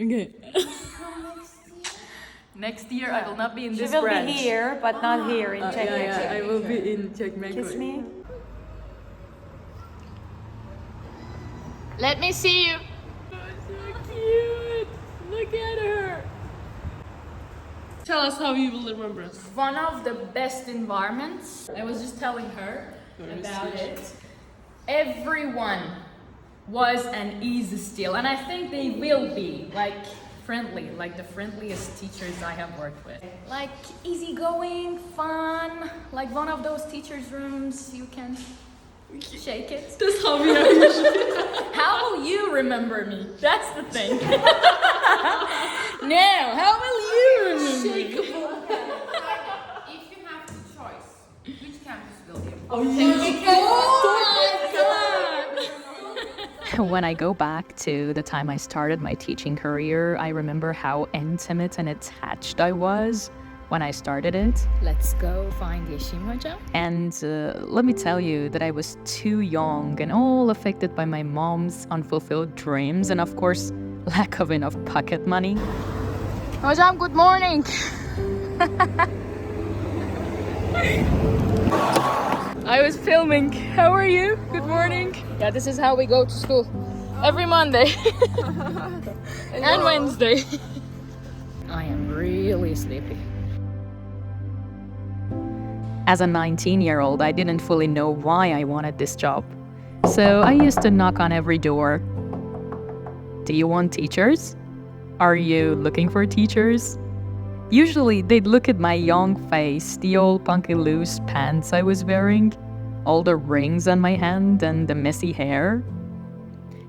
Okay. Next year I will not be in She this will branch. be here, but not here in Czech. Yeah, I will be in Czech Kiss me. Let me see you. Oh, so cute. Look at her. Tell us how you will remember us. One of the best environments. I was just telling her about it. Everyone was and is still, and I think they will be, like friendly, like the friendliest teachers I have worked with. Like easygoing, fun, like one of those teachers' rooms you can shake it. That's how we are usually. How will you remember me? That's the thing. Now, how will you remember me? If you have the choice, which campus will you? Oh my god! When I go back to the time I started my teaching career, I remember how intimate and attached I was when I started it. Let's go find Yeşim Hoca. And let me tell you that I was too young and all affected by my mom's unfulfilled dreams and, of course, lack of enough pocket money. Hocam, good morning. I was filming. How are you? Good morning. Yeah, this is how we go to school. Every Monday. And Wednesday. I am really sleepy. As a 19-year-old, I didn't fully know why I wanted this job. So I used to knock on every door. Do you want teachers? Are you looking for teachers? Usually they'd look at my young face, the old punky loose pants I was wearing, all the rings on my hand and the messy hair.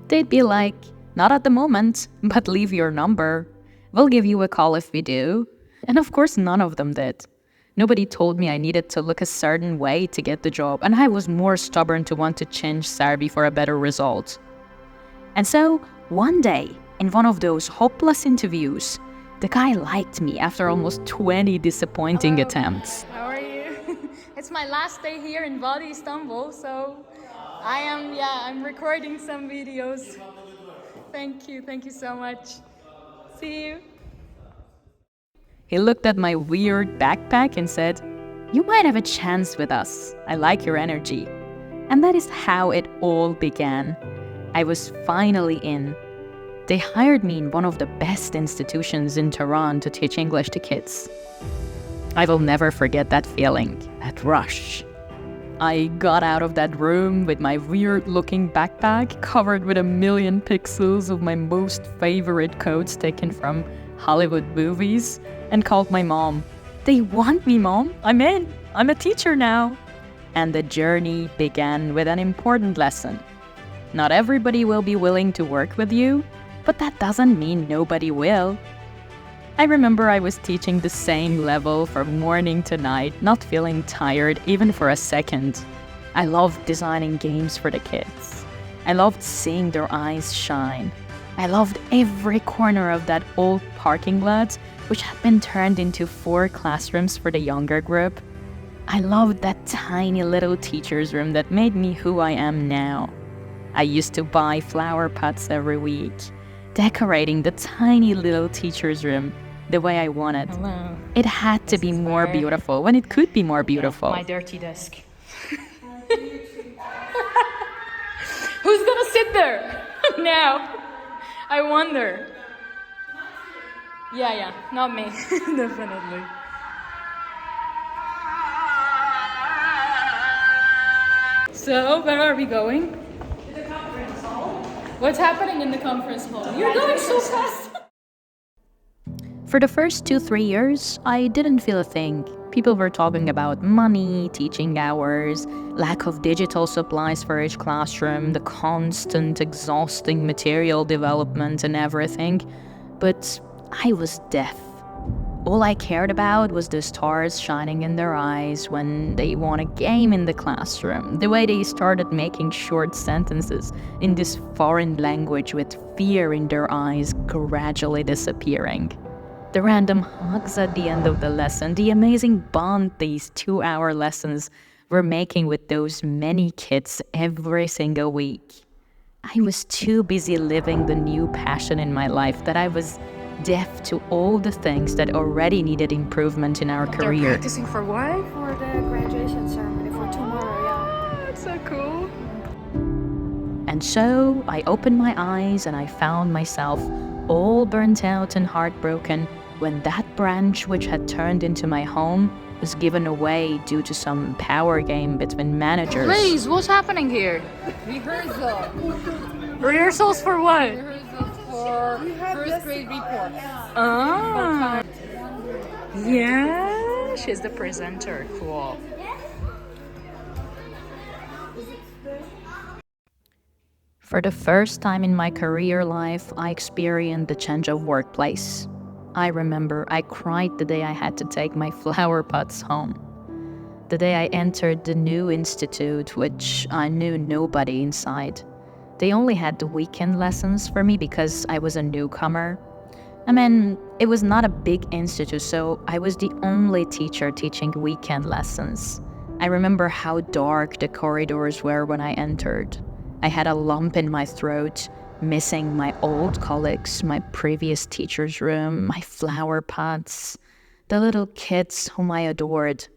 They'd be like, not at the moment, but leave your number. We'll give you a call if we do. And of course none of them did. Nobody told me I needed to look a certain way to get the job, and I was more stubborn to want to change Serbi for a better result. And so, one day, in one of those hopeless interviews, the guy liked me after almost 20 disappointing attempts. How are you? It's my last day here in Vadi, Istanbul, so I'm recording some videos. Thank you so much. See you. He looked at my weird backpack and said, "You might have a chance with us. I like your energy." And that is how it all began. I was finally in. They hired me in one of the best institutions in Tehran to teach English to kids. I will never forget that feeling, that rush. I got out of that room with my weird-looking backpack covered with a million pixels of my most favorite quotes taken from Hollywood movies and called my mom. "They want me, Mom. I'm in. I'm a teacher now." And the journey began with an important lesson. Not everybody will be willing to work with you, but that doesn't mean nobody will. I remember I was teaching the same level from morning to night, not feeling tired even for a second. I loved designing games for the kids. I loved seeing their eyes shine. I loved every corner of that old parking lot, which had been turned into 4 classrooms for the younger group. I loved that tiny little teacher's room that made me who I am now. I used to buy flower pots every week, decorating the tiny little teacher's room the way I wanted. Hello. It had to be more beautiful when it could be more beautiful. My dirty desk. Who's gonna sit there now? I wonder. Yeah, not me. Definitely. So, where are we going? To the conference hall. What's happening in the conference hall? You're going so fast. For the first 2-3 years, I didn't feel a thing. People were talking about money, teaching hours, lack of digital supplies for each classroom, the constant, exhausting material development and everything. But I was deaf. All I cared about was the stars shining in their eyes when they won a game in the classroom, the way they started making short sentences in this foreign language with fear in their eyes gradually disappearing. The random hugs at the end of the lesson, the amazing bond these 2-hour lessons were making with those many kids every single week. I was too busy living the new passion in my life that I was deaf to all the things that already needed improvement in our career. Practicing for what? For the graduation ceremony for tomorrow, yeah. That's so cool. And so I opened my eyes and I found myself all burnt out and heartbroken when that branch which had turned into my home was given away due to some power game between managers. Please, what's happening here? Rehearsal. Rehearsals for what? Rehearsals for first grade report. Ah. Yeah, she's the presenter. Cool. For the first time in my career life, I experienced the change of workplace. I remember I cried the day I had to take my flower pots home. The day I entered the new institute, which I knew nobody inside. They only had the weekend lessons for me because I was a newcomer. I mean, it was not a big institute, so I was the only teacher teaching weekend lessons. I remember how dark the corridors were when I entered. I had a lump in my throat, missing my old colleagues, my previous teacher's room, my flower pots, the little kids whom I adored.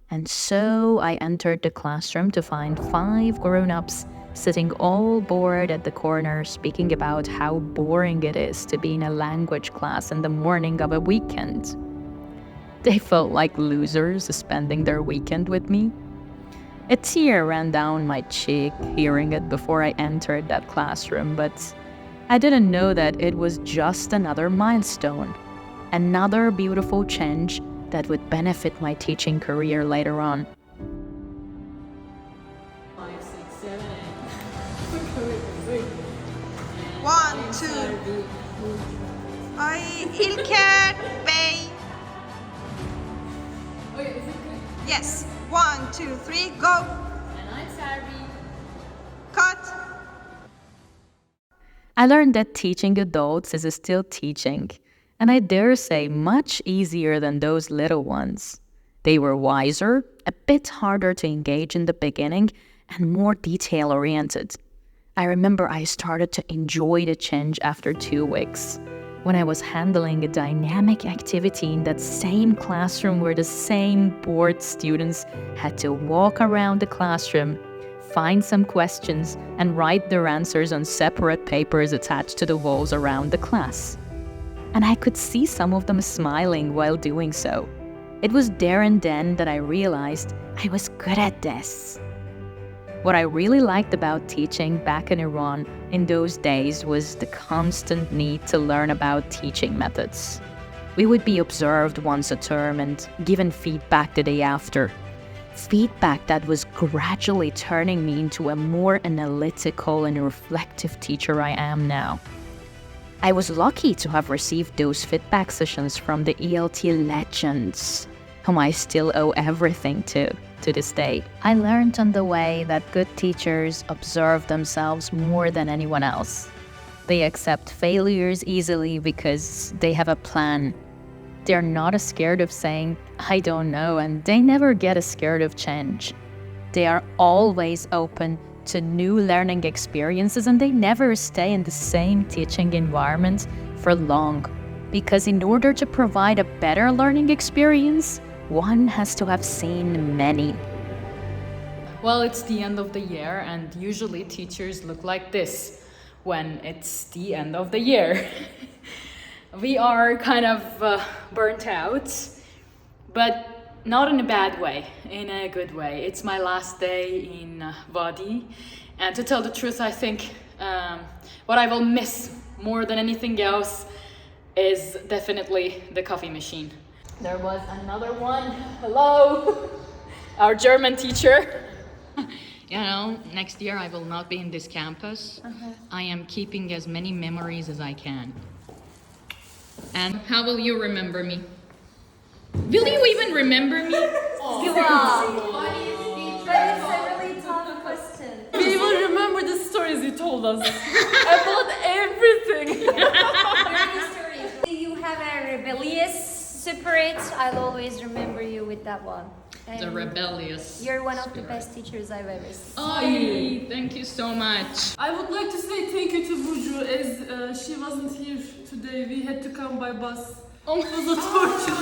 And so I entered the classroom to find 5 grown-ups sitting all bored at the corner, speaking about how boring it is to be in a language class in the morning of a weekend. They felt like losers spending their weekend with me. A tear ran down my cheek hearing it before I entered that classroom, but I didn't know that it was just another milestone, another beautiful change that would benefit my teaching career later on. 5, 6, 7, 8. 1, 2. Ay, İlker Bey. Yes. 1, 2, 3, go. And I'm Sarvi. Cut. I learned that teaching adults is still teaching, and I dare say much easier than those little ones. They were wiser, a bit harder to engage in the beginning, and more detail-oriented. I remember I started to enjoy the change after 2 weeks, when I was handling a dynamic activity in that same classroom where the same bored students had to walk around the classroom, find some questions, and write their answers on separate papers attached to the walls around the class. And I could see some of them smiling while doing so. It was there and then that I realized I was good at this. What I really liked about teaching back in Iran in those days was the constant need to learn about teaching methods. We would be observed once a term and given feedback the day after. Feedback that was gradually turning me into a more analytical and reflective teacher I am now. I was lucky to have received those feedback sessions from the ELT legends, whom I still owe everything to this day. I learned on the way that good teachers observe themselves more than anyone else. They accept failures easily because they have a plan. They're not scared of saying, I don't know, and they never get scared of change. They are always open to new learning experiences, and they never stay in the same teaching environment for long. Because in order to provide a better learning experience, one has to have seen many. Well, it's the end of the year, and usually teachers look like this when it's the end of the year. We are kind of burnt out, but not in a bad way, in a good way. It's my last day in Vadi, and to tell the truth, I think what I will miss more than anything else is definitely the coffee machine. There was another one. Hello, our German teacher. You know, next year I will not be in this campus. I am keeping as many memories as I can. And how will you remember me? Will you even remember me? You are. That is a really tough question. We will remember the stories you told us about everything. You have a rebellious spirit. I'll always remember you with that one. The And rebellious. you're one of the spirit. best teachers I've ever seen. Ay, thank you so much. I would like to say thank you to Burcu as she wasn't here today. We had to come by bus. Oh, It was a torture.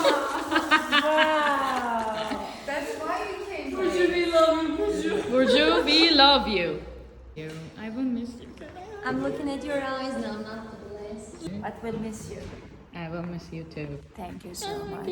Wow. That's why you came. Burcu, we love you, Burcu. Burcu, we love you. I will miss you. I'm looking at your eyes now, not the glass. But we'll miss you. I will miss you too. Thank you so much.